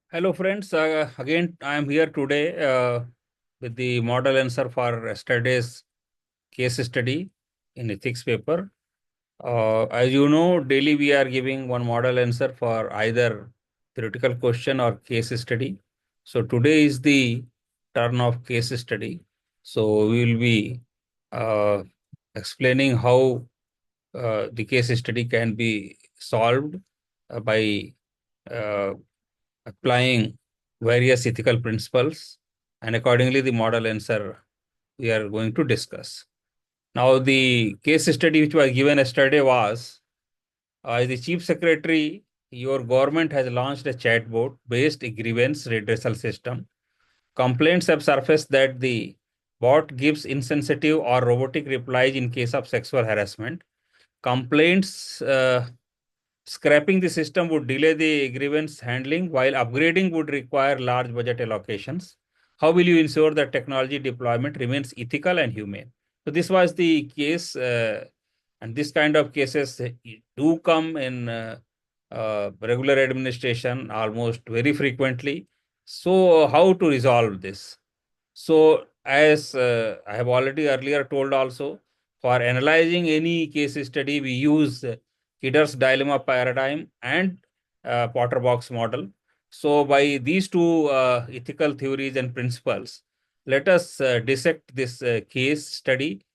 Hello friends, again I am here today with the model answer for yesterday's case study in ethics paper. As you know, daily we are giving one model answer for either theoretical question or case study. So today is the turn of case study. So we will be uh, explaining how the case study can be solved by uh, applying various ethical principles, and accordingly the model answer we are going to discuss. Now, the case study which was given yesterday was, as the chief secretary, your government has launched a chatbot based grievance redressal system. Complaints have surfaced that the bot gives insensitive or robotic replies in case of sexual harassment. Complaints Scrapping the system would delay the grievance handling, while upgrading would require large budget allocations. How will you ensure that technology deployment remains ethical and humane? So this was the case, and this kind of cases do come in regular administration almost very frequently. So how to resolve this? So, as I have already earlier told also, for analyzing any case study, we use Kidder's dilemma paradigm and Potter box model. So, by these two ethical theories and principles, let us dissect this case study,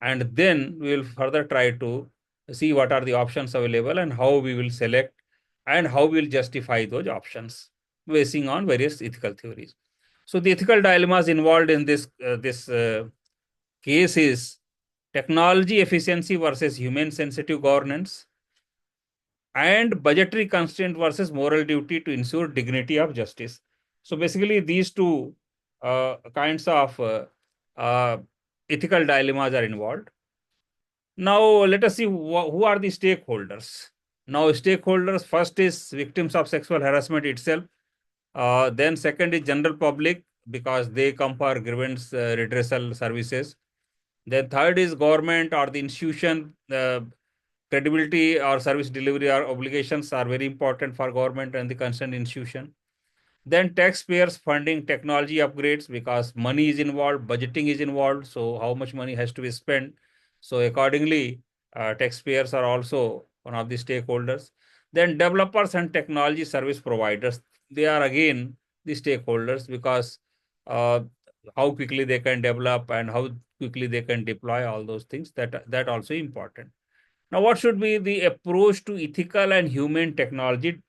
and then we will further try to see what are the options available and how we will select and how we will justify those options basing on various ethical theories. So the ethical dilemmas involved in this case is technology efficiency versus human sensitive governance, and budgetary constraint versus moral duty to ensure dignity of justice. So basically, these two kinds of ethical dilemmas are involved. Now let us see who are the stakeholders. Now stakeholders, first is victims of sexual harassment itself. Then second is general public, because they come for grievance redressal services. Then third is government or the institution. Credibility or service delivery or obligations are very important for government and the concerned institution. Then taxpayers funding technology upgrades, because money is involved, budgeting is involved. So how much money has to be spent? So accordingly, taxpayers are also one of the stakeholders. Then developers and technology service providers, they are again the stakeholders, because uh, how quickly they can develop and how quickly they can deploy all those things, that also important. Now, what should be the approach to ethical and human technology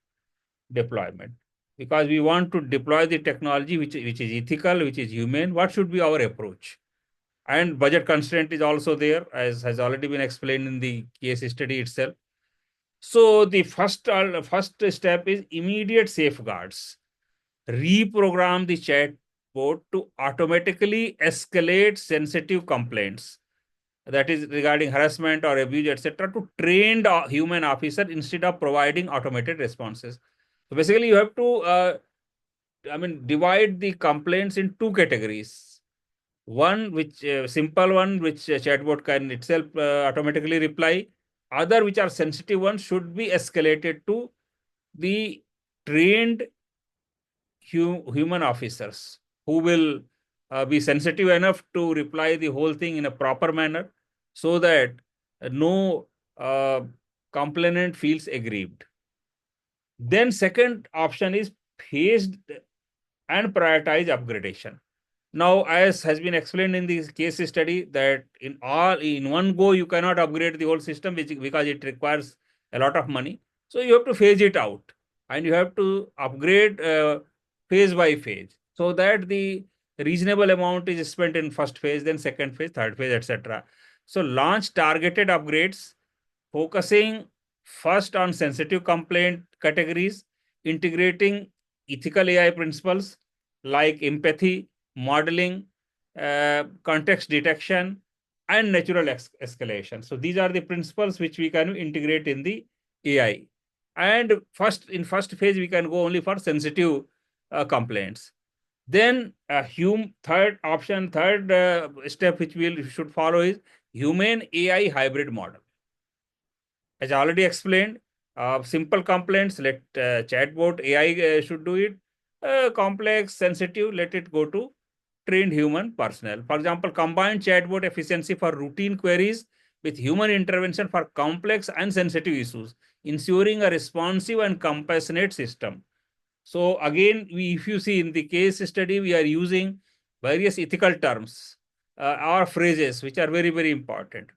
deployment? Because we want to deploy the technology which is ethical, which is humane. What should be our approach? And budget constraint is also there, as has already been explained in the case study itself. So the first step is immediate safeguards. Reprogram the chatbot to automatically escalate sensitive complaints, that is regarding harassment or abuse, etc., to trained human officer instead of providing automated responses. So basically, you have to, divide the complaints in two categories. One which simple one, which chatbot can itself automatically reply. Other which are sensitive ones should be escalated to the trained human officers who will be sensitive enough to reply the whole thing in a proper manner, so that no uh, complainant feels aggrieved. Then second option is phased and prioritize upgradation. Now, as has been explained in this case study, that in one go you cannot upgrade the whole system, because it requires a lot of money. So you have to phase it out, and you have to upgrade phase by phase, so that the reasonable amount is spent in first phase, then second phase, third phase, etc. So launch targeted upgrades, focusing first on sensitive complaint categories, integrating ethical AI principles like empathy, modeling, context detection, and natural escalation. So these are the principles which we can integrate in the AI. And in first phase, we can go only for sensitive complaints. Then third step which we should follow is human AI hybrid model. As I already explained, simple complaints, let chatbot AI should do it. complex, sensitive, let it go to trained human personnel. For example, combined chatbot efficiency for routine queries with human intervention for complex and sensitive issues, ensuring a responsive and compassionate system. So again, if you see in the case study, we are using various ethical terms or phrases which are very, very important.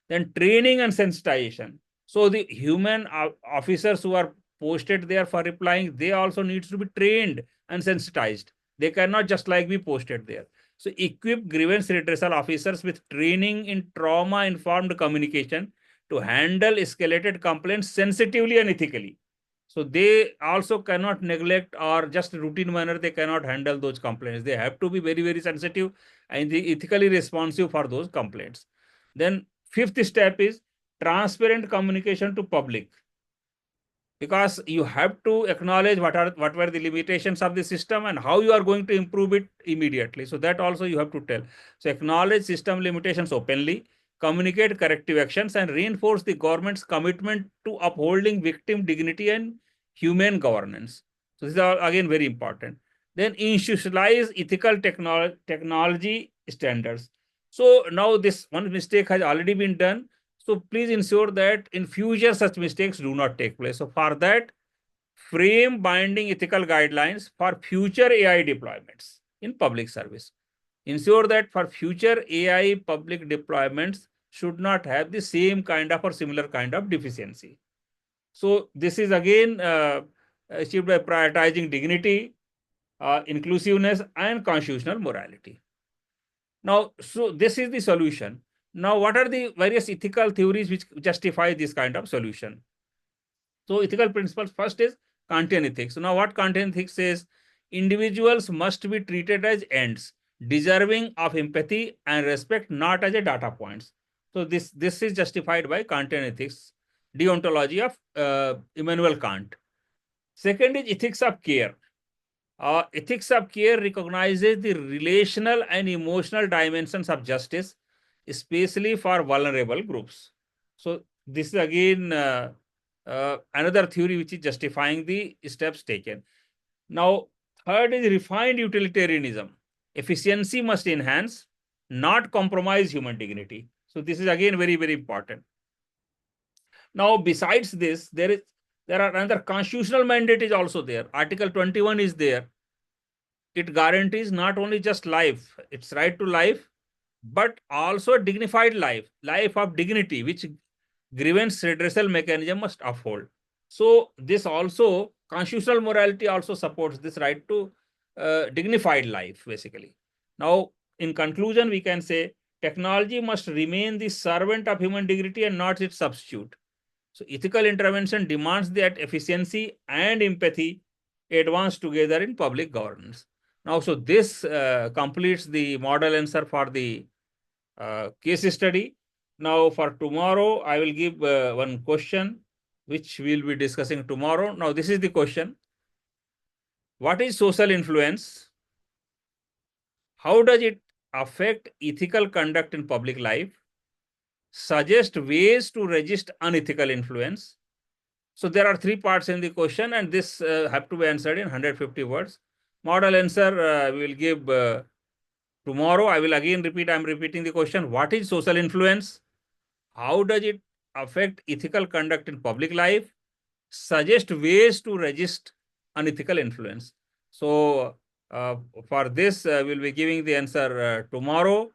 Then training and sensitization. So the human officers who are posted there for replying, they also needs to be trained and sensitized. They cannot just like be posted there. So equip grievance redressal officers with training in trauma-informed communication to handle escalated complaints sensitively and ethically. So they also cannot neglect or just routine manner, they cannot handle those complaints. They have to be very, very sensitive and ethically responsive for those complaints. Then fifth step is transparent communication to public, because you have to acknowledge what were the limitations of the system and how you are going to improve it immediately. So that also you have to tell. So acknowledge system limitations openly, communicate corrective actions, and reinforce the government's commitment to upholding victim dignity and humane governance. So these are again very important. Then institutionalize ethical technology standards. So now this one mistake has already been done, so please ensure that in future such mistakes do not take place. So for that, frame binding ethical guidelines for future AI deployments in public service. Ensure that for future AI public deployments should not have the same kind of or similar kind of deficiency. So this is again achieved by prioritizing dignity, inclusiveness, and constitutional morality. Now, so this is the solution. Now, what are the various ethical theories which justify this kind of solution? So, ethical principles first is Kantian ethics. So, now what Kantian ethics says, individuals must be treated as ends, deserving of empathy and respect, not as a data points. So, this is justified by Kantian ethics, deontology of Immanuel Kant. Second is ethics of care. Ethics of care recognizes the relational and emotional dimensions of justice, especially for vulnerable groups. So this is again another theory which is justifying the steps taken. Now, third is refined utilitarianism. Efficiency must enhance, not compromise human dignity. So this is again very, very important. Now, besides this, there are another constitutional mandate is also there. Article 21 is there. It guarantees not only just life, its right to life, but also a dignified life of dignity, which grievance redressal mechanism must uphold. So this also, constitutional morality also supports this right to dignified life, basically. Now, in conclusion, we can say technology must remain the servant of human dignity and not its substitute. So ethical intervention demands that efficiency and empathy advance together in public governance. Now, so this completes the model answer for the case study. Now, for tomorrow, I will give one question which we will be discussing tomorrow. Now, this is the question. What is social influence? How does it affect ethical conduct in public life? Suggest ways to resist unethical influence. So there are three parts in the question, and this have to be answered in 150 words. Model answer we will give tomorrow. I will again repeat, I am repeating the question. What is social influence? How does it affect ethical conduct in public life? Suggest ways to resist unethical influence. So for this, we'll be giving the answer tomorrow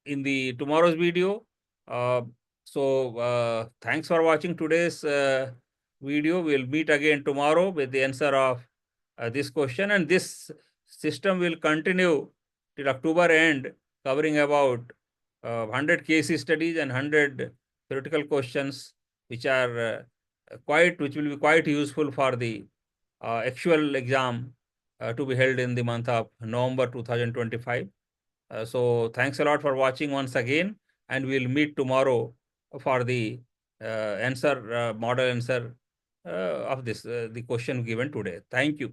in the tomorrow's video. So thanks for watching today's video. We'll meet again tomorrow with the answer of this question, and this system will continue till October end, covering about 100 case studies and 100 theoretical questions, which are which will be quite useful for the actual exam to be held in the month of November 2025. So thanks a lot for watching once again, and we'll meet tomorrow for the model answer of this the question given today. Thank you.